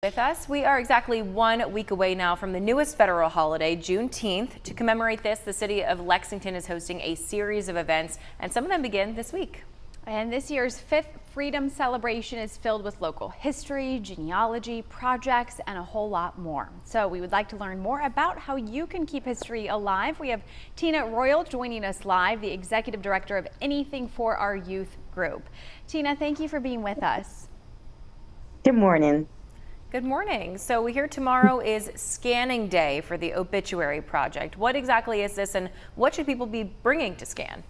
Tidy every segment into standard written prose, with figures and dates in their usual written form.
With us, we are exactly 1 week away now from the newest federal holiday, Juneteenth. To commemorate this, the city of Lexington is hosting a series of events, and some of them begin this week. And this year's fifth Freedom Celebration is filled with local history, genealogy, projects, and a whole lot more. So we would like to learn more about how you can keep history alive. We have Tina Royal joining us live, the executive director of Anything for Our Youth group. Tina, thank you for being with us. Good morning. Good morning. So we hear tomorrow is Scanning Day for the Obituary Project. What exactly is this, and what should people be bringing to scan?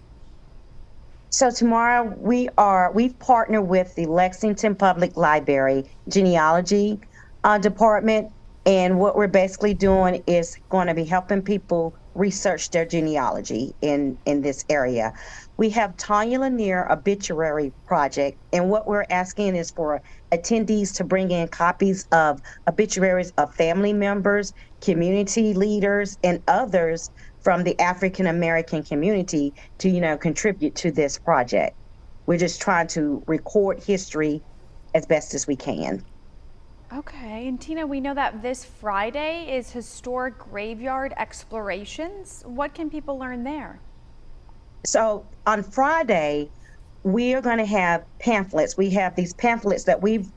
So tomorrow we've partnered with the Lexington Public Library Genealogy Department, and what we're basically doing is going to be helping people research their genealogy in this area. We have Tanya Lanier Obituary Project, and what we're asking is for attendees to bring in copies of obituaries of family members, community leaders, and others from the African American community to, contribute to this project. We're just trying to record history as best as we can. Okay, and Tina, we know that this Friday is Historic Graveyard Explorations. What can people learn there? So on Friday, we are going to have pamphlets. We have these pamphlets that we've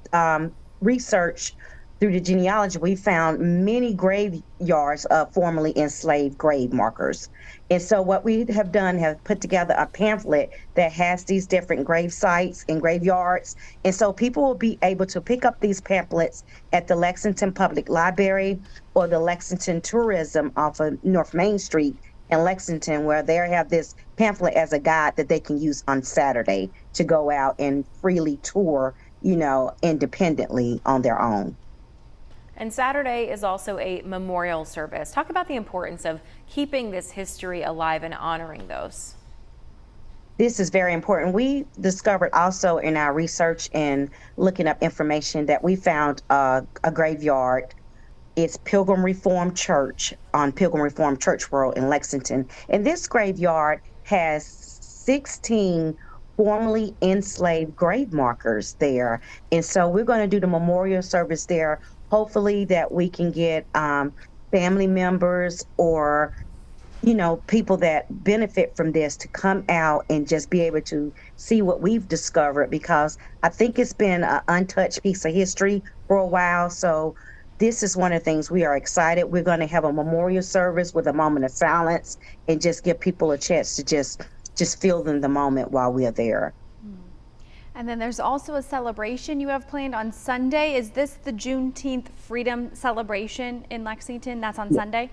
researched through the genealogy. We found many graveyards of formerly enslaved grave markers. And so what we have done have put together a pamphlet that has these different grave sites and graveyards. And so people will be able to pick up these pamphlets at the Lexington Public Library or the Lexington Tourism off of North Main Street in Lexington, where they have this pamphlet as a guide that they can use on Saturday to go out and freely tour, independently on their own. And Saturday is also a memorial service. Talk about the importance of keeping this history alive and honoring those. This is very important. We discovered also in our research and looking up information that we found a graveyard. It's Pilgrim Reformed Church on Pilgrim Reformed Church Road in Lexington. And this graveyard has 16 formerly enslaved grave markers there. And so we're going to do the memorial service there. Hopefully that we can get family members or, people that benefit from this to come out and just be able to see what we've discovered, because I think it's been an untouched piece of history for a while. So this is one of the things we are excited. We're going to have a memorial service with a moment of silence and just give people a chance to just feel in the moment while we are there. And then there's also a celebration you have planned on Sunday. Is this the Juneteenth Freedom Celebration in Lexington? That's on Sunday?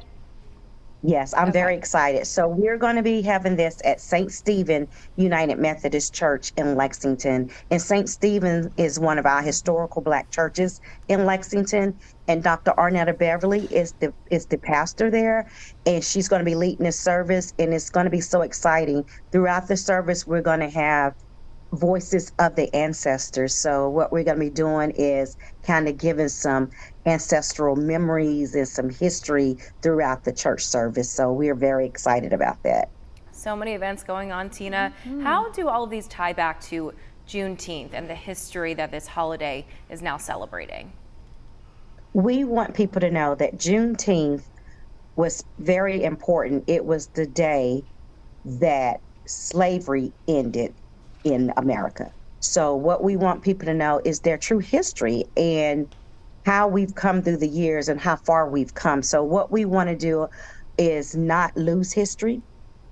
Yes, I'm very excited. So we're going to be having this at St. Stephen United Methodist Church in Lexington. And St. Stephen is one of our historical Black churches in Lexington. And Dr. Arnetta Beverly is the pastor there. And she's going to be leading this service. And it's going to be so exciting. Throughout the service, we're going to have voices of the ancestors. So what we're going to be doing is kind of giving some ancestral memories and some history throughout the church service. So we're very excited about that. So many events going on, Tina. How do all of these tie back to Juneteenth and the history that this holiday is now celebrating? We want people to know that Juneteenth was very important. It was the day that slavery ended in America. So what we want people to know is their true history and how we've come through the years and how far we've come. So what we want to do is not lose history.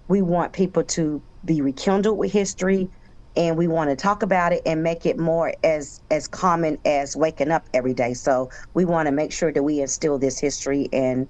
We want people to be rekindled with history, and we want to talk about it and make it more as common as waking up every day. So we want to make sure that we instill this history in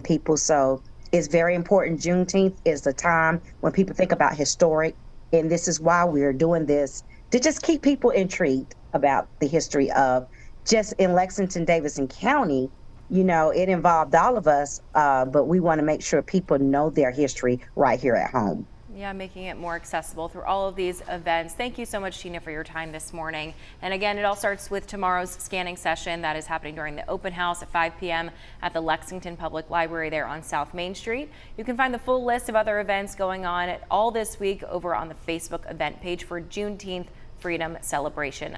people. So it's very important. Juneteenth is the time when people think about historic. And this is why we're doing this, to just keep people intrigued about the history of just in Lexington, Davidson County. It involved all of us, but we want to make sure people know their history right here at home. Yeah, making it more accessible through all of these events. Thank you so much, Tina, for your time this morning. And again, it all starts with tomorrow's scanning session that is happening during the open house at 5 p.m. at the Lexington Public Library there on South Main Street. You can find the full list of other events going on all this week over on the Facebook event page for Juneteenth Freedom Celebration.